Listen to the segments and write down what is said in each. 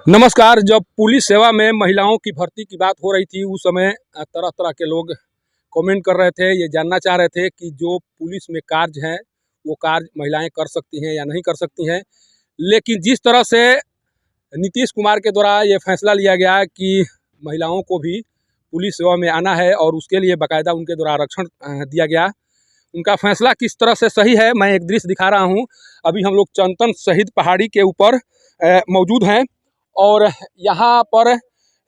नमस्कार। जब पुलिस सेवा में महिलाओं की भर्ती की बात हो रही थी उस समय तरह तरह के लोग कमेंट कर रहे थे, ये जानना चाह रहे थे कि जो पुलिस में कार्य हैं वो कार्य महिलाएं कर सकती हैं या नहीं कर सकती हैं। लेकिन जिस तरह से नीतीश कुमार के द्वारा ये फैसला लिया गया कि महिलाओं को भी पुलिस सेवा में आना है और उसके लिए बाकायदा उनके द्वारा आरक्षण दिया गया, उनका फैसला किस तरह से सही है मैं एक दृश्य दिखा रहा हूँ। अभी हम लोग चंदन शहीद पहाड़ी के ऊपर मौजूद हैं और यहाँ पर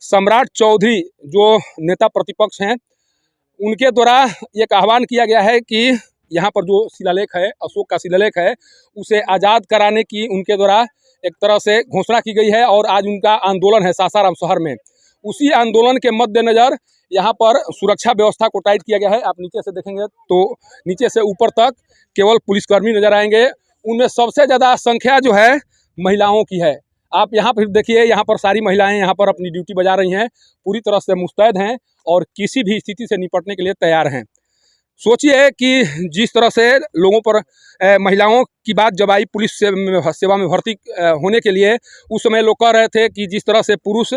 सम्राट चौधरी जो नेता प्रतिपक्ष हैं उनके द्वारा एक आह्वान किया गया है कि यहाँ पर जो शिलालेख है, अशोक का शिलालेख है, उसे आज़ाद कराने की उनके द्वारा एक तरह से घोषणा की गई है और आज उनका आंदोलन है सासाराम शहर में। उसी आंदोलन के मद्देनज़र यहाँ पर सुरक्षा व्यवस्था को टाइट किया गया है। आप नीचे से देखेंगे तो नीचे से ऊपर तक केवल पुलिसकर्मी नजर आएंगे। उनमें सबसे ज़्यादा संख्या जो है महिलाओं की है। आप यहाँ पर देखिए, यहाँ पर सारी महिलाएं यहाँ पर अपनी ड्यूटी बजा रही हैं, पूरी तरह से मुस्तैद हैं और किसी भी स्थिति से निपटने के लिए तैयार हैं। सोचिए कि जिस तरह से लोगों पर महिलाओं की बात जब आई पुलिस सेवा में भर्ती होने के लिए, उस समय लोग कह रहे थे कि जिस तरह से पुरुष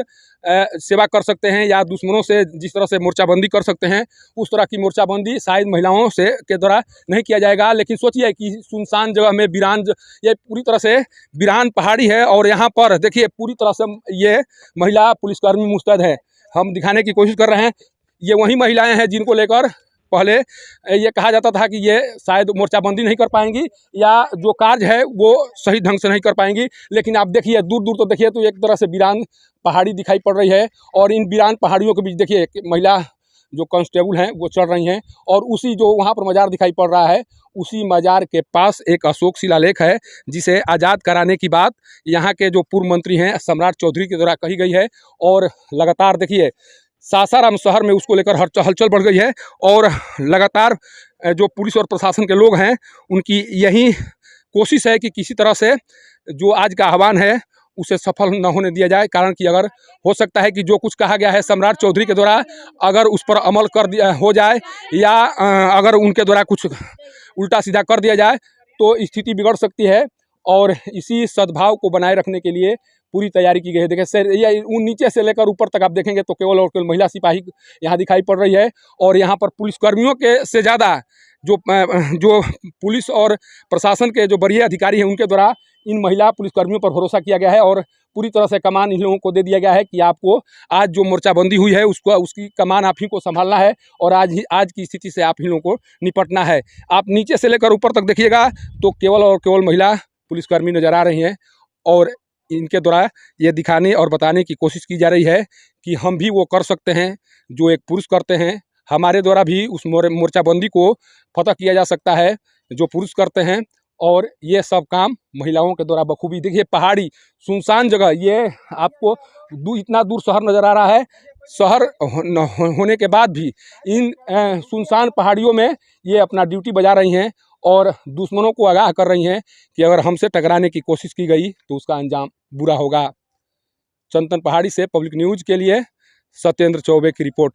सेवा कर सकते हैं या दुश्मनों से जिस तरह से मोर्चाबंदी कर सकते हैं, उस तरह की मोर्चाबंदी शायद महिलाओं से के द्वारा नहीं किया जाएगा। लेकिन सोचिए कि सुनसान जगह में ये पूरी तरह से वीरान पहाड़ी है और यहाँ पर देखिए पूरी तरह से ये महिला पुलिसकर्मी मुस्तैद है। हम दिखाने की कोशिश कर रहे हैं, ये वही महिलाएँ हैं जिनको लेकर पहले ये कहा जाता था कि ये शायद मोर्चाबंदी नहीं कर पाएंगी या जो कार्य है वो सही ढंग से नहीं कर पाएंगी। लेकिन आप देखिए दूर दूर तो देखिए तो एक तरह से वीरान पहाड़ी दिखाई पड़ रही है और इन वीरान पहाड़ियों के बीच देखिए महिला जो कांस्टेबल हैं वो चढ़ रही हैं और उसी जो वहाँ पर मज़ार दिखाई पड़ रहा है, उसी मज़ार के पास एक अशोक शिलालेख है जिसे आज़ाद कराने की बात यहाँ के जो पूर्व मंत्री हैं सम्राट चौधरी के द्वारा कही गई है। और लगातार देखिए सासाराम शहर में उसको लेकर हलचल बढ़ गई है और लगातार जो पुलिस और प्रशासन के लोग हैं उनकी यही कोशिश है कि किसी तरह से जो आज का आह्वान है उसे सफल न होने दिया जाए। कारण कि अगर हो सकता है कि जो कुछ कहा गया है सम्राट चौधरी के द्वारा अगर उस पर अमल कर दिया हो जाए या अगर उनके द्वारा कुछ उल्टा सीधा कर दिया जाए तो स्थिति बिगड़ सकती है। और इसी सद्भाव को बनाए रखने के लिए पूरी तैयारी की गई है। देखिए सर, ये नीचे से लेकर ऊपर तक आप देखेंगे तो केवल और केवल महिला सिपाही यहाँ दिखाई पड़ रही है और यहाँ पर पुलिसकर्मियों के से ज़्यादा जो पुलिस और प्रशासन के जो वरीय अधिकारी हैं उनके द्वारा इन महिला पुलिसकर्मियों पर भरोसा किया गया है और पूरी तरह से कमान इन लोगों को दे दिया गया है कि आपको आज जो मोर्चाबंदी हुई है उसकी कमान आप ही को संभालना है और आज की स्थिति से आप ही लोगों को निपटना है। आप नीचे से लेकर ऊपर तक देखिएगा तो केवल और केवल महिला पुलिसकर्मी नजर आ रही हैं और इनके द्वारा ये दिखाने और बताने की कोशिश की जा रही है कि हम भी वो कर सकते हैं जो एक पुरुष करते हैं। हमारे द्वारा भी उस मोर्चाबंदी को फतह किया जा सकता है जो पुरुष करते हैं और ये सब काम महिलाओं के द्वारा बखूबी। देखिए पहाड़ी सुनसान जगह, ये आपको इतना दूर शहर नज़र आ रहा है, शहर होने के बाद भी इन सुनसान पहाड़ियों में ये अपना ड्यूटी बजा रही हैं और दुश्मनों को आगाह कर रही हैं कि अगर हमसे टकराने की कोशिश की गई तो उसका अंजाम बुरा होगा। चंदन पहाड़ी से पब्लिक न्यूज़ के लिए सत्येंद्र चौबे की रिपोर्ट।